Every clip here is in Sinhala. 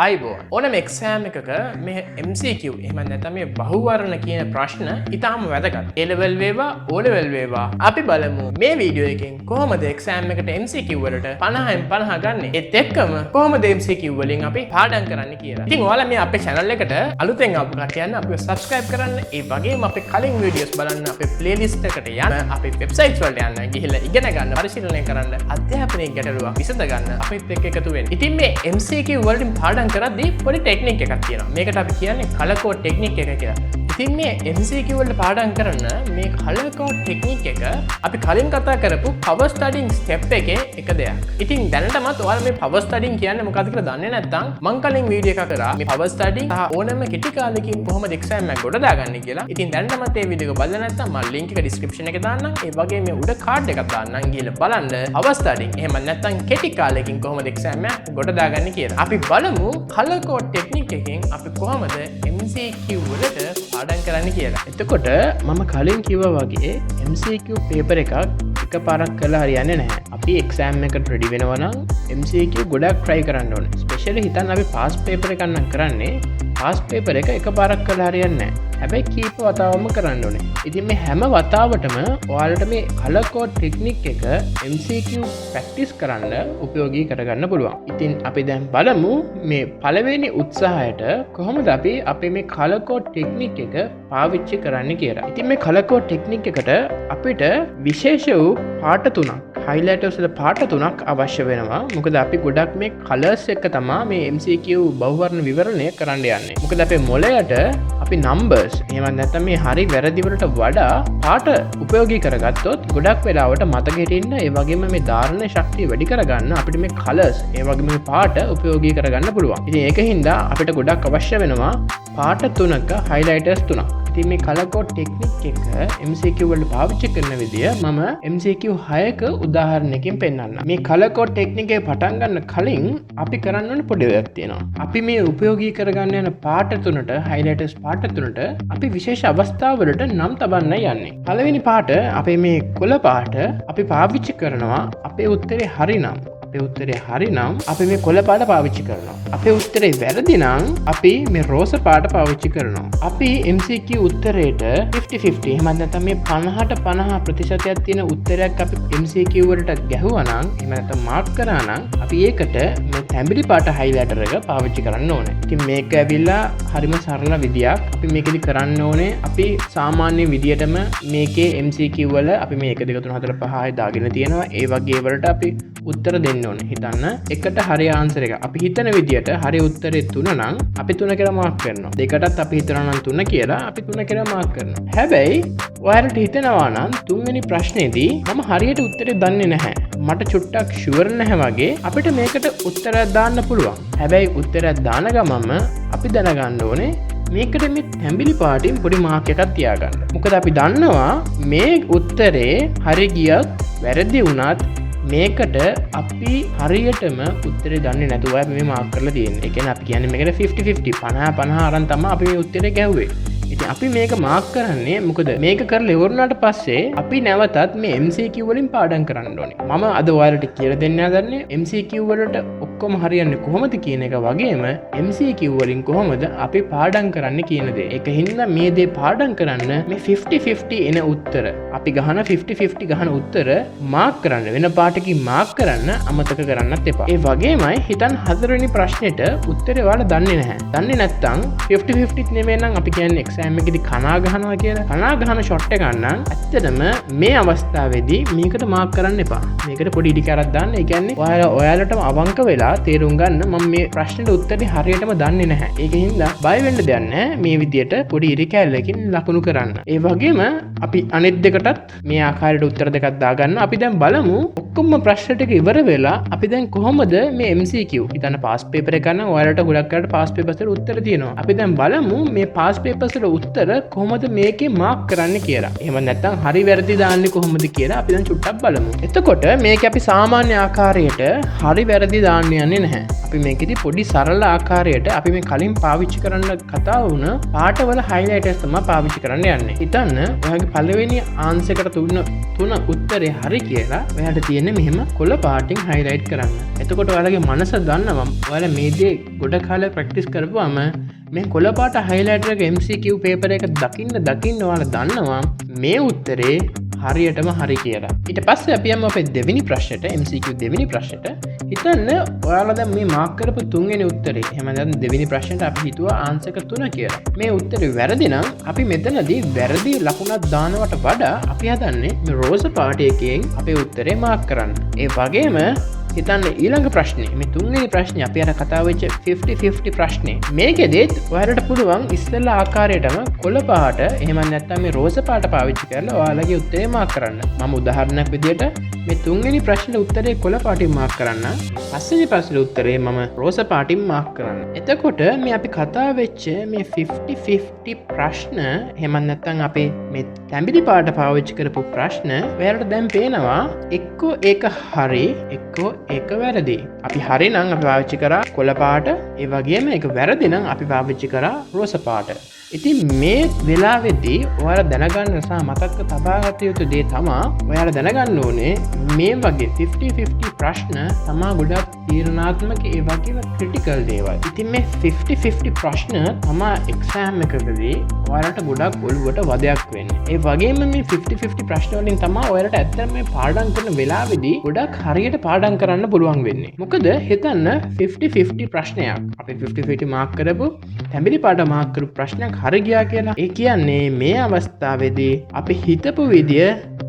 අයිබෝන් ඕනම එක්සෑම් එකක මේ MCQ එහෙම නැත්නම් මේ බහුවර්ණ කියන ප්‍රශ්න ඉතාම වැදගත්. A level වේවා O level වේවා අපි බලමු මේ වීඩියෝ එකෙන් කොහොමද එක්සෑම් එකට MCQ වලට 50න් 50 ගන්න. ඒත් එක්කම කොහොමද MCQ වලින් අපි පාඩම් කරන්න කියලා. ඉතින් ඔයාලා මේ අපේ channel එකට අලුතෙන් ආපු කට්ටියන් අපිව subscribe කරන්න. ඒ වගේම අපේ කලින් වීඩියෝස් බලන්න අපේ playlist එකට යන්න. අපේ websites වලට යන්න. ගිහිල්ලා ඉගෙන ගන්න, පරිශීලනය කරන්න, අධ්‍යාපනයේ ගැටලුවක් විසඳ ගන්න අපිත් එක්ක එකතු වෙන්න. ඉතින් මේ MCQ වලින් පාඩම් කරද්දී පොඩි ටෙක්නික් එකක් තියෙනවා. මේකට අපි කියන්නේ color code ටෙක්නික් එක කියලා. ඉතින් මේ MCQ වලට පාඩම් කරන මේ color code ටෙක්නික් එක අපි කලින් කතා කරපු power studying step එකේ එක දෙයක්. ඉතින් දැනටමත් ඔයාලා මේ power studying කියන්නේ මොකක්ද කියලා දන්නේ නැත්නම් මම කලින් වීඩියෝ එකක් කරා මේ power studying සහ ඕනෑම කෙටි කාලෙකින් කොහොමද exam එක ගොඩ දාගන්නේ කියලා. ඉතින් දැනටමත් මේ වීඩියෝ එක බලලා නැත්නම් මම link එක description එකේ දාන්නම්. ඒ වගේම මේ උඩ card එකක් දාන්නම්. ගිහලා බලන්න power studying එහෙම නැත්නම් කෙටි කාලෙකින් කොහොමද exam එක ගොඩ දාගන්නේ කියලා. අපි බලමු color code ටෙක්නික් එකෙන් අපි කොහොමද MCQ වලට පාඩම් කරන්න කියලා. එතකොට මම කලින් කිව්වා වගේ MCQ පේපර් එකක් එකපාරක් කරලා හරියන්නේ නැහැ. අපි එක්සෑම් එකට රෙඩි වෙනවා නම් MCQ ගොඩක් try කරන්න ඕනේ. ස්පෙෂලි හිතන්න අපි පාස් පේපර් එකක් නම් කරන්නේ පාස් පේපර් එක එකපාරක් කරලා හරියන්නේ නැහැ. හැබැයි කීප වතාවම කරන්න ඕනේ. ඉතින් මේ හැම වතාවටම ඔයාලට මේ color code ටෙක්නික් එක MCQ ප්‍රැක්ටිස් කරන්න උපයෝගී කරගන්න පුළුවන්. ඉතින් අපි දැන් බලමු මේ පළවෙනි උත්සාහයට කොහොමද අපි අපේ මේ color code ටෙක්නික් එක පාවිච්චි කරන්න කියලා. ඉතින් මේ color code ටෙක්නික් එකට අපිට විශේෂ වූ පාට තුනක් highlighters වල පාට තුනක් අවශ්‍ය වෙනවා. මොකද අපි ගොඩක් මේ colors එක තමයි මේ MCQ බහුවර්ණ විවරණය කරන්න යන්නේ. මොකද අපේ මොළයට අපි numbers එහෙම නැත්නම් මේ හරි වැරදි වලට වඩා පාට උපයෝගී කරගත්තොත් ගොඩක් වෙලාවට මතක හිටින්න ඒ වගේම මේ ධාරණ ශක්තිය වැඩි කරගන්න අපිට මේ colors ඒ වගේම මේ පාට උපයෝගී කරගන්න පුළුවන්. ඉතින් ඒකින්ද අපිට ගොඩක් අවශ්‍ය වෙනවා පාට තුනක highlighters තුනක්. ඉතින් මේ color code ටෙක්නික් එක MCQ වලට පාවිච්චි කරන විදිය මම MCQ 6ක උදාහරණයකින් පෙන්නන්නම්. මේ color code ටෙක්නික් එක පටන් ගන්න කලින් අපි කරන්න ඕන පොඩි දෙයක් තියෙනවා. අපි මේ උපයෝගී කරගන්න යන පාට තුනට highlighters පාට තුනට අපි විශේෂ අවස්ථාවලට නම් තබන්න යන්නේ. පළවෙනි පාට අපේ මේ කොළ පාට අපි පාවිච්චි කරනවා අපේ උත්තරේ හරි නම්. අපේ උත්තරේ හරි නම් අපි මේ කොළ පාට පාවිච්චි කරනවා. අපේ උත්තරේ වැරදි නම් අපි මේ රෝස පාට පාවිච්චි කරනවා. අපි MCQ උත්තරේට 50-50 එහෙම නැත්නම් මේ 50ට 50 ප්‍රතිශතයක් තියෙන උත්තරයක් අපි MCQ වලට ගැහුවා නම් එහෙම නැත්නම් මාර්ක් කරා නම් අපි ඒකට මේ තැඹිලි පාට highlighter එක පාවිච්චි කරන්න ඕනේ. ඉතින් මේක ඇවිල්ලා හරිම සරල විදියක්. අපි මේකෙදි කරන්න ඕනේ අපි සාමාන්‍ය විදියටම මේකේ MCQ වල අපි මේ 1 2 3 4 5 6 දාගෙන තියෙනවා. ඒ වගේ වලට අපි උත්තර දෙන්න ඕනේ. හිතන්න එකට හරි ආන්සර් එක. අපි හිතන විදියට හරි උත්තරේ 3 නම් අපි 3 කියලා මාර්ක් කරනවා. දෙකටත් අපි හිතනවා නම් 3 කියලා අපි 3 කියලා මාර්ක් කරනවා. හැබැයි ඔයාලට හිතෙනවා නම් තුන්වෙනි ප්‍රශ්නේදී මම හරියට උත්තරේ දන්නේ නැහැ. මට චුට්ටක් ෂුවර් නැහැ වගේ අපිට මේකට උත්තරයක් දාන්න පුළුවන්. හැබැයි උත්තරයක් දාන ගමන්ම අපි දැනගන්න ඕනේ මේකට මේ තැඹිලි පාටින් පොඩි මාක් එකක් තියාගන්න. මොකද අපි දන්නවා මේ උත්තරේ හරි ගියත් වැරදි වුණත් මේකට අපි හරියටම උත්තරේ දන්නේ නැතුව මේ මාක් කරලා තියෙන්නේ. ඒ කියන්නේ අපි කියන්නේ මේකට 50-50 50-50 අරන් තමයි අපි මේ උත්තරේ ගැහුවේ. ඉතින් අපි මේක මාක් කරන්නේ මොකද මේක කරලා ඉවරුනාට පස්සේ අපි නැවතත් මේ MCQ වලින් පාඩම් කරන්න ඕනේ. මම අද ඔයාලට කියලා දෙන්න හදන්නේ MCQ වලට ඔක්කොම හරියන්නේ කොහොමද කියන එක වගේම MCQ වලින් කොහොමද අපි පාඩම් කරන්න කියන දේ. ඒකින්ද මේ දේ පාඩම් කරන්න මේ 50-50 එන උත්තර අපි ගහන 50-50 ගහන උත්තර මාක් කරන්න වෙන පාටකින් මාක් කරන්න අමතක කරන්නත් එපා. ඒ වගේමයි හිතන්න හතරවෙනි ප්‍රශ්නෙට උත්තරේ ඔයාලා දන්නේ නැහැ. දන්නේ නැත්නම් 50-50 නෙමෙයි නම් අපි කියන්නේ exam එකේදී කනා ගහනවා කියලා. කනා ගහන ෂොට් එක ගන්න ඇත්තටම මේ අවස්ථාවේදී මේකට මාක් කරන්න එපා. මේකට පොඩි ඉඩිකාරක් දාන්න. ඒ කියන්නේ ඔයාලටම අවංක වෙලා තේරුම් ගන්න මම මේ ප්‍රශ්නෙට උත්තරේ හරියටම දන්නේ නැහැ. ඒකින්ද බය වෙන්න දෙයක් නැහැ. මේ විදියට පොඩි ඉරිකැලකින් ලකුණු කරන්න. ඒ වගේම අපි අනිත් දෙකටත් මේ ආකාරයට උත්තර දෙකක් දාගන්න. අපි දැන් බලමු ඔක්කොම ප්‍රශ්න ටික ඉවර වෙලා අපි දැන් කොහොමද මේ MCQ හිතන්න පාස් පේපර් එක ගන්න ඔයාලට ගොඩක් කරලා පාස් පේපර්ස් වල උත්තර තියෙනවා. අපි දැන් බලමු මේ පාස් පේපර්ස් වල උත්තර කොහොමද මේකේ මාක් කරන්න කියලා. එහෙම නැත්නම් හරි වැරදි දාන්නේ කොහොමද කියලා අපි දැන් චුට්ටක් බලමු. එතකොට මේක අපි සාමාන්‍ය ආකාරයට හරි වැරදි දාන්න යන්නේ නැහැ. අපි මේකෙදි පොඩි සරල ආකාරයට අපි මේ කලින් පාවිච්චි කරන්න කතා වුණ පාටවල highlighters තමයි පාවිච්චි කරන්න යන්නේ. හිතන්න ඔයාගේ පළවෙනි ආන්සර් එකට තුන උත්තරේ හරි කියලා ඔයාලට තියෙන්නේ මෙහෙම කොළ පාටින් highlight කරන්න. එතකොට ඔයාලගේ මනස දන්නවා ඔයාලා මේ දේ ගොඩ කාලයක් ප්‍රැක්ටිස් කරපුවාම මේ කොළ පාට highlighter එක MCQ paper එක දකින්න ඔයාලා දන්නවා මේ උත්තරේ හරියටම හරි කියලා. ඊට පස්සේ අපි යමු අපේ දෙවෙනි ප්‍රශ්නෙට MCQ දෙවෙනි ප්‍රශ්නෙට. හිතන්න ඔයාලා දැන් මේ මාක් කරපු තුන්වෙනි උත්තරේ. එහෙම නැත්නම් දෙවෙනි ප්‍රශ්නෙට අපි හිතුවා ආන්සර් එක 3 කියලා. මේ උත්තරේ වැරදි නම් අපි මෙතනදී වැරදි ලකුණක් දානවට වඩා අපි හදන්නේ මේ රෝස පාටයකින් අපේ උත්තරේ මාක් කරන්න. ඒ වගේම හිතන්න ඊළඟ ප්‍රශ්නේ මේ තුන්වෙනි ප්‍රශ්නේ අපි අර කතා වෙච්ච 50-50 ප්‍රශ්නේ. මේකෙදිත් ඔයාලට පුළුවන් ඉස්සෙල්ලා ආකාරයටම කොළ පාට එහෙම නැත්නම් මේ රෝස පාට පාවිච්චි කරලා ඔයාලගේ උත්තරේ මාක් කරන්න. මම උදාහරණයක් විදියට මේ තුන්වෙනි ප්‍රශ්නේ උත්තරේ කොළ පාටින් මාක් කරන්න. පස්වෙනි ප්‍රශ්නේ උත්තරේ මම රෝස පාටින් මාක් කරන්න. එතකොට මේ අපි කතා වෙච්ච මේ 50-50 ප්‍රශ්න එහෙම නැත්නම් අපි මේ තැඹිලි පාට පාවිච්චි කරපු ප්‍රශ්න ඔයාලට දැන් පේනවා එක්කෝ ඒක හරි එක්කෝ ඒක වැරදි. අපි හරි නම් අපි පාවිච්චි කරා කොළ පාට, ඒ වගේම ඒක වැරදි නම් අපි පාවිච්චි කරා රෝස පාට. ඉතින් මේ වෙලාවේදී ඔයාලා දැනගන්න සහ මතක තබා ගත යුතු දේ තමයි ඔයාලා දැනගන්න ඕනේ මේ වගේ 50-50 ප්‍රශ්න තමා ගොඩක් තීරණාත්මක ඒ වගේම ක්‍රිටිකල් දේවල්. ඉතින් මේ 50-50 ප්‍රශ්න තමා එක්සෑම් එකකදී ඔයාලට ගොඩක් ඔළුවට වදයක් වෙන්නේ. ඒ වගේම මේ 50-50 ප්‍රශ්න වලින් තමයි ඔයාලට ඇත්තටම මේ පාඩම් කරන වෙලාවේදී ගොඩක් හරියට පාඩම් කරන්න පුළුවන් වෙන්නේ. මොකද හිතන්න 50-50 ප්‍රශ්නයක් අපි 50-50 මාක් කරපු තැඹිලි පාට මාක් කරපු ප්‍රශ්නයක් හරි ගියා කියලා. ඒ කියන්නේ මේ අවස්ථාවේදී අපි හිතපු විදිය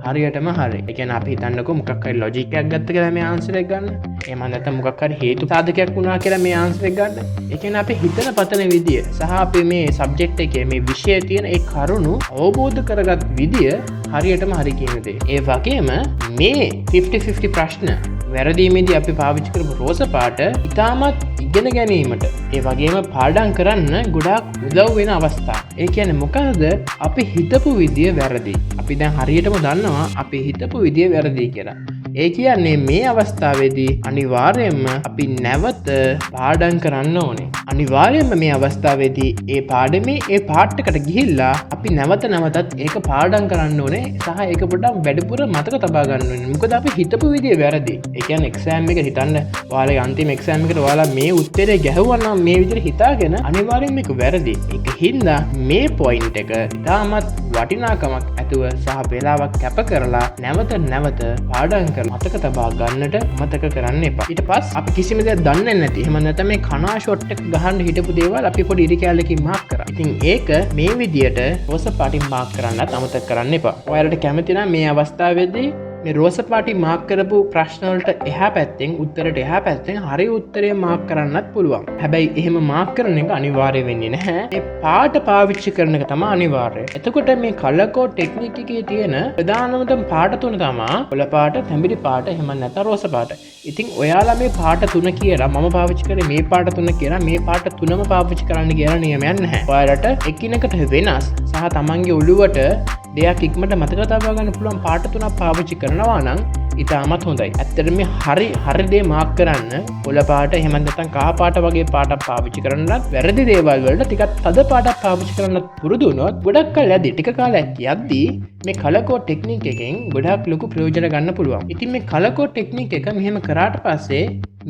හරියටම හරි. ඒ කියන්නේ අපි හිතන්නකෝ මොකක් හරි ලොජික් එකක් ගත්ත කියලා මේ ආන්සර් එක ගන්න. එහෙම නැත්නම් මොකක් හරි හේතු සාධකයක් වුණා කියලා මේ ආන්සර් එක ගන්න. ඒ කියන්නේ අපි හිතන පතන විදිය සහ අපි මේ සබ්ජෙක්ට් එකේ මේ විෂයේ තියෙන ඒ කරුණු අවබෝධ කරගත් විදිය හරියටම හරි කියන දේ. ඒ වගේම මේ 50-50 ප්‍රශ්න වැරදීමේදී අපි පාවිච්චි කරපු රෝස පාට ඉතාමත් ඉගෙන ගැනීමට ඒ වගේම පාඩම් කරන්න ගොඩාක් උදව් වෙන අවස්ථා. ඒ කියන්නේ මොකද අපි හිතපු විදිය වැරදි. අපි දැන් හරියටම දන්නවා අපි හිතපු විදිය වැරදි කියලා. ඒ කියන්නේ මේ අවස්ථාවේදී අනිවාර්යයෙන්ම අපි නැවත පාඩම් කරන්න ඕනේ. අනිවාර්යයෙන්ම මේ අවස්ථාවේදී ඒ පාඩමේ ඒ පාර්ට් එකට ගිහිල්ලා අපි නැවතත් ඒක පාඩම් කරන්න ඕනේ සහ ඒක පොඩ්ඩක් වැඩිපුර මතක තබා ගන්න ඕනේ. මොකද අපි හිතපු විදිය වැරදි. ඒ කියන්නේ එක්සෑම් එක හිතන්න ඔයාලගේ අන්තිම එක්සෑම් එකට ඔයාලා මේ උත්තරේ ගැහුවා නම් මේ විදිහට හිතාගෙන අනිවාර්යයෙන් මේක වැරදි. ඒක හින්දා මේ පොයින්ට් එක ඉතාමත් වටිනාකමක් ඇතුව සහ වේලාවක් කැප කරලා නැවත පාඩම් කරලා මතක තබා ගන්නට මතක කරන්න එපා. ඊට පස්සේ අපි කිසිම දෙයක් දන්නේ නැති. එහෙම නැත්නම් මේ කනා ෂොට් එක ගහන්න හිටපු දේවල් අපි පොඩි ඉරි කැලලකින් මාක් කරා. ඉතින් ඒක මේ විදියට රෝස පාටින් මාක් කරන්නත් අමතක කරන්න එපා. ඔයාලට කැමති නම් මේ අවස්ථාවේදී මේ රෝස පාටි මාක් කරපු ප්‍රශ්න වලට එහා පැත්තෙන් උත්තරයට එහා පැත්තෙන් හරි උත්තරය මාක් කරන්නත් පුළුවන්. හැබැයි එහෙම මාක් කරන එක අනිවාර්ය වෙන්නේ නැහැ. මේ පාට පාවිච්චි කරන එක තමයි අනිවාර්යය. එතකොට මේ කලර් කෝඩ් ටෙක්නික් එකේ තියෙන ප්‍රධානම පාට තුන තමයි කොළ පාට, තැඹිලි පාට, එහෙම නැත්නම් රෝස පාට. ඉතින් ඔයාලා මේ පාට තුන කියලා මම පාවිච්චි කරේ මේ පාට තුන කියලා මේ පාට තුනම පාවිච්චි කරන්න කියලා නියමයක් නැහැ. ඔයාලට එකිනෙකට වෙනස් සහ තමන්ගේ ඔළුවට දෙයක් ඉක්මනට මතක තබා ගන්න පුළුවන් පාට තුනක් පාවිච්චි කරනවා නම් ඉතාමත් හොඳයි. ඇත්තටම මේ හරි දේ මාක් කරන්න කොළ පාට එහෙම නැත්නම් කහ පාට වගේ පාටක් පාවිච්චි කරන්නත් වැරදි දේවල් වලට ටිකක් තද පාටක් පාවිච්චි කරන්නත් පුරුදු වුණොත් ගොඩක් කල් යද්දි ටික කාලයක් යද්දි මේ කලර් කෝඩ් ටෙක්නික් එකෙන් ගොඩක් ලොකු ප්‍රයෝජන ගන්න පුළුවන්. ඉතින් මේ කලර් කෝඩ් ටෙක්නික් එක මෙහෙම කරාට පස්සේ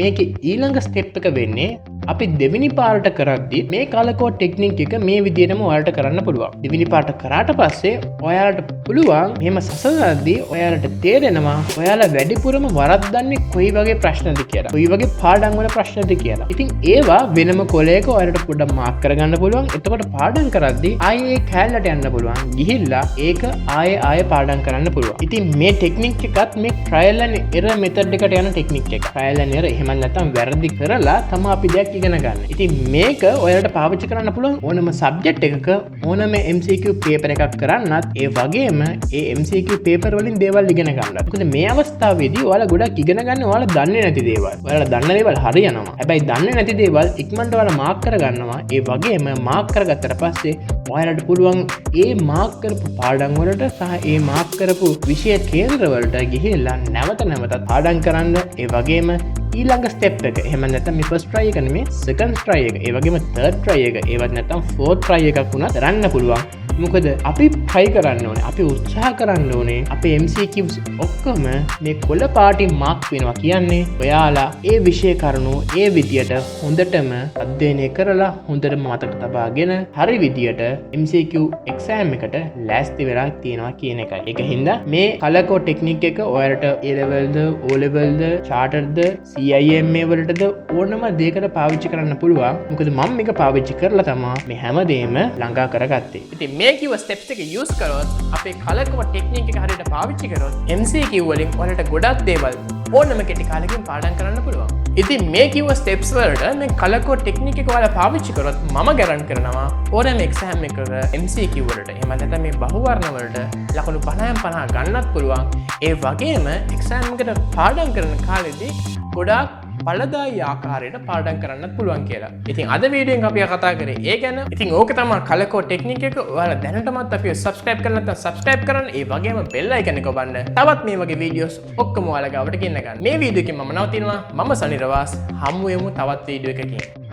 මේකේ ඊළඟ ස්ටෙප් එක වෙන්නේ අපි දෙවෙනි පාරට කරද්දි මේ කලර් කෝඩ් ටෙක්නික් එක මේ විදිහටම ඔයාලට කරන්න පුළුවන්. දෙවෙනි පාරට කරාට පස්සේ ඔයාලට පුළුවන් මෙහෙම සසඳද්දී ඔයාලට තේරෙනවා ඔයාලා වැඩිපුරම වරද්දන්නේ කොයි වගේ ප්‍රශ්නද කියලා. කොයි වගේ පාඩම් වල ප්‍රශ්නද කියලා. ඉතින් ඒවා වෙනම කොලයක ඔයාලට පොඩ්ඩක් මාක් කරගන්න පුළුවන්. එතකොට පාඩම් කරද්දී ආයේ කැලලට යන්න පුළුවන්. ගිහිල්ලා ඒක ආයේ පාඩම් කරන්න පුළුවන්. ඉතින් මේ ටෙක්නික් එකත් මේ ට්‍රයල් ඇන්ඩ් එරර් මෙතඩ් එකට යන ටෙක්නික් එක. ට්‍රයල් ඇන්ඩ් එරර් එහෙම නැත්නම් වැරදි කරලා තමයි අපි දෙයක් ඉගෙන ගන්න. ඉතින් මේක ඔයාලට පාවිච්චි කරන්න පුළුවන් ඕනම සබ්ජෙක්ට් එකක ඕනම MCQ පේපර් එකක් කරන්නත් ඒ වගේම ඒ MCQ පේපර් වලින් දේවල් ඉගෙන ගන්නත්. මොකද මේ අවස්ථාවේදී ඔයාලා ගොඩක් ඉගෙන ගන්න ඔයාලා දන්නේ නැති දේවල්. ඔයාලා දන්න දේවල් හරියනවා. හැබැයි දන්නේ නැති දේවල් ඉක්මනට ඔයාලා මාක් කරගන්නවා. ඒ වගේම මාක් කරගත්තට පස්සේ ඔයාලට පුළුවන් ඒ මාක් කරපු පාඩම් වලට සහ ඒ මාක් කරපු විෂය කේන්ද්‍ර වලට ගිහිල්ලා නැවත නැවතත් පාඩම් කරන්න. ඒ වගේම ඊළඟ ස්ටෙප් එක එහෙම නැත්නම් මේ ෆස්ට් ට්‍රයි එක නෙමෙයි සෙකන්ඩ් ට්‍රයි එක. ඒ වගේම තර්ඩ් ට්‍රයි එක. ඒවත් නැත්නම් ෆෝර්ත් ට්‍රයි එකක් වුණත් කරන්න පුළුවන්. මොකද අපි try කරන්න ඕනේ. අපි උත්සාහ කරන්න ඕනේ. අපේ MCQs ඔක්කොම මේ කොළ පාටින් මාක් වෙනවා කියන්නේ ඔයාලා ඒ විෂය කරුණු ඒ විදියට හොඳටම අධ්‍යයනය කරලා හොඳට මතක තබාගෙන හරි විදියට MCQ exam එකට ලෑස්ති වෙලා තියෙනවා කියන එකයි. ඒක හින්දා මේ කලකෝ ටෙක්නික් එක ඔයාලට A levelද O levelද charteredද CIMA වලටද ඕනම දෙයකට පාවිච්චි කරන්න පුළුවන්. මොකද මම මේක පාවිච්චි කරලා තමයි මේ හැමදේම ළඟා කරගත්තේ. ඉතින් මේ කිව්ව ස්ටෙප්ස් එක යූස් කරොත් අපේ කලකම ටෙක්නික් එක හරියට පාවිච්චි කරොත් MCQ වලින් ඔයාලට ගොඩක් දේවල් ඕනම කෙටි කාලෙකින් පාඩම් කරන්න පුළුවන්. ඉතින් මේ කිව්ව ස්ටෙප්ස් වලට මේ කලකෝ ටෙක්නික් එක ඔයාලා පාවිච්චි කරොත් මම ගැරන්ටි කරනවා ඕනෑම එක්සෑම් එකක MCQ වලට එහෙම නැත්නම් මේ බහුවර්ණ වලට ලකුණු 50න් 50 ගන්නත් පුළුවන්. ඒ වගේම එක්සෑම් එකට පාඩම් කරන කාලෙදී ගොඩාක් පළදායි ආකාරයට පාඩම් කරන්නත් පුළුවන් කියලා. ඉතින් අද වීඩියෝෙන් අපි කතා කරේ ඒ ගැන. ඉතින් ඕක තමයි කලකෝ ටෙක්නික් එක. ඔයාලා දැනටමත් අපිව subscribe කරලා නැත්නම් subscribe කරන්න. ඒ වගේම bell icon එක ඔබන්න. තවත් මේ වගේ වීඩියෝස් ඔක්කොම ඔයාලා ගාවට ගෙන්න ගන්න. මේ වීඩියෝ එකෙන් මම නවතිනවා. මම සනිරවාස්. හමු වෙමු තවත් වීඩියෝ එකකින්.